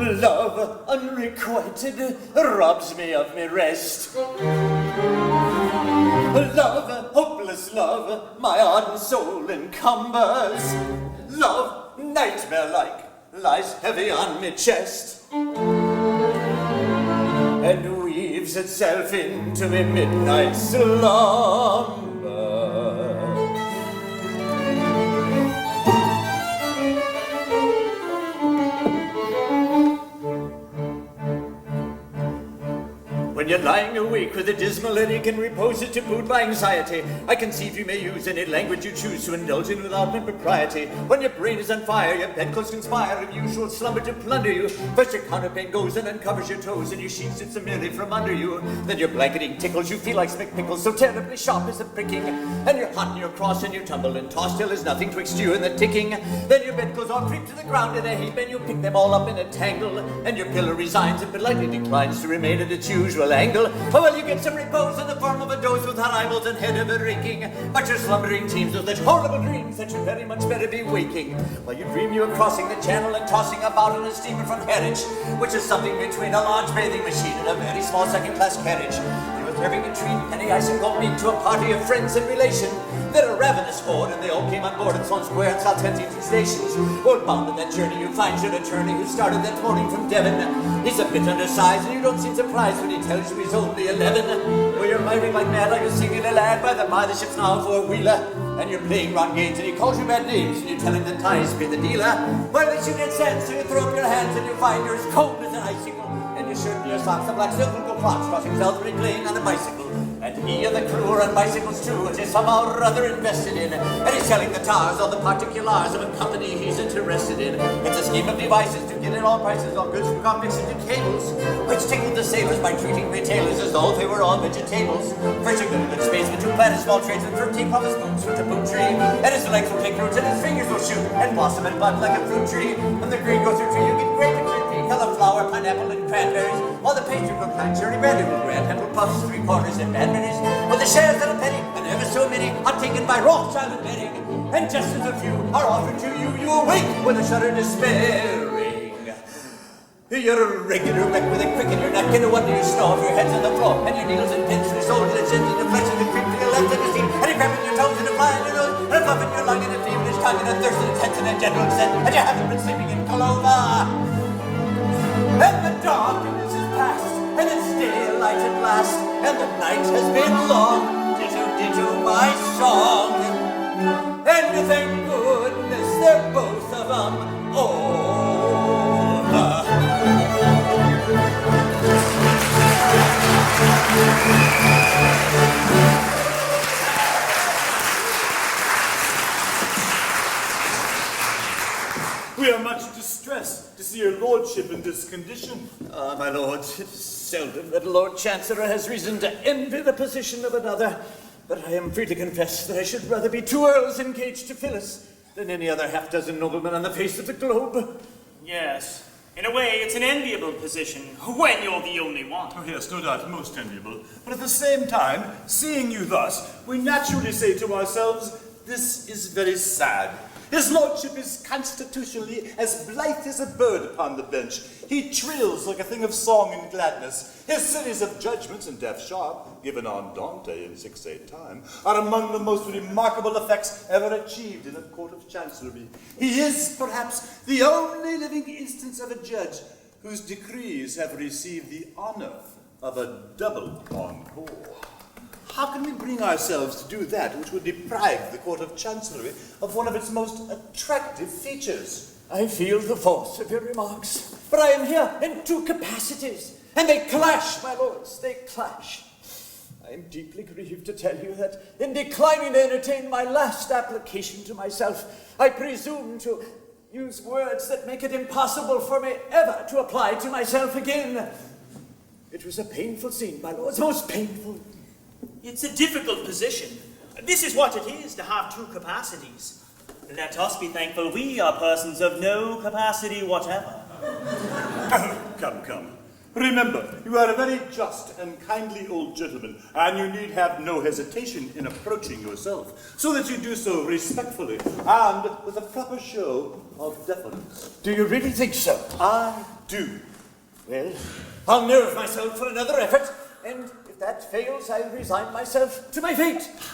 Love, unrequited, robs me of me rest. Love, hopeless love, my ardent soul encumbers. Love, nightmare-like, lies heavy on me chest, and weaves itself into me midnight slumber. When you're lying awake with a dismal headache and repose it taboo'd by anxiety, I conceive you may use any language you choose to indulge in without impropriety. When your brain is on fire, your bedclothes conspire in usual slumber to plunder you. First your counter-pane goes and uncovers your toes, and your sheet sits merely from under you. Then your blanketing tickles, you feel like pickles, so terribly sharp is the pricking. And you're hot and you're cross and you tumble and toss till there's nothing twixt you and the ticking. Then your bedclothes all creep to the ground in a heap, and you pick them all up in a tangle. And your pillow resigns and politely declines to remain at its usual angle. Oh, well, you get some repose in the form of a dose with hot eyeballs and head of a raking. But your slumbering teams with such horrible dreams that you very much better be waking. While you dream you are crossing the channel and tossing about in a steamer from Harwich, which is something between a large bathing machine and a very small second-class carriage. You are serving a treat, penny ice and gold meat to a party of friends and relation. They're a ravenous horde, and they all came on board at Sloane Square and South Kensington stations. Well, bound on that journey, you find your attorney who started that morning from Devon. He's a bit undersized, and you don't seem surprised when he tells you he's only 11. Well, you're miring like mad, like a singular lad by the ship's now four-wheeler. And you're playing Ron Gaines, and he calls you bad names, and you tell him that ties be the dealer. Well, it's you get sense, so you throw up your hands, and you find you're as cold as an icicle. And your shirt and your socks are black silk and go clocks, crossing Salisbury Plain on a bicycle. And he and the crew are on bicycles too, which he's somehow or other invested in. And he's selling the tars, all the particulars of a company he's interested in. It's a scheme of devices to get in all prices, all goods from convicts into cables, which tickled the sailors by treating retailers as though they were all vegetables. First you go to good space, but you plant a small tradesman from tea from his boots with a boot tree. And his legs will take roots, and his fingers will shoot, and blossom and bud like a fruit tree. And the green goes through tree, you get grape and green pea, cauliflower, pineapple, and cranberries. While the pastry will plant cherry brandy will grant apple puffs, 3/4 and banberries. With the shares that a penny, and ever so many are taken by Rothschild and Benning. And just as a few are offered to you, you awake with a shudder despairing. You're a regular wreck with a crick in your neck, and no wonder you snore if your head's on the floor, and your needles and pins and your soul and ends in the flesh and the creep to your left and your feet, and you're cramping your toes and a fly in your nose, and a puff in your lung and a feverish tongue and a thirst and a tense and a general scent, and you haven't been sleeping in clover. And the darkness is past, and it's daylight at last, and the night has been long. Ditto, my song. And thank goodness they're both of them over. We are much distressed to see your lordship in this condition. Ah, my lords, it is seldom that a Lord Chancellor has reason to envy the position of another, but I am free to confess that I should rather be 2 earls engaged to Phyllis than any other half-dozen noblemen on the face of the globe. Yes, in a way it's an enviable position when you're the only one. Oh yes, no doubt, most enviable. But at the same time, seeing you thus, we naturally say to ourselves, this is very sad. His lordship is constitutionally as blithe as a bird upon the bench. He trills like a thing of song and gladness. His series of judgments in Deaf Sharp, given on Dante in 6/8 time, are among the most remarkable effects ever achieved in a court of chancellery. He is, perhaps, the only living instance of a judge whose decrees have received the honor of a double encore. How can we bring ourselves to do that which would deprive the Court of Chancellery of one of its most attractive features? I feel the force of your remarks, but I am here in 2 capacities, and they clash, my lords, they clash. I am deeply grieved to tell you that in declining to entertain my last application to myself, I presume to use words that make it impossible for me ever to apply to myself again. It was a painful scene, my lords, most painful. It's a difficult position. This is what it is to have 2 capacities. Let us be thankful we are persons of no capacity whatever. Oh, come. Remember, you are a very just and kindly old gentleman, and you need have no hesitation in approaching yourself, so that you do so respectfully and with a proper show of deference. Do you really think so? I do? Well, I'll nerve myself for another effort, and if that fails, I'll resign myself to my fate.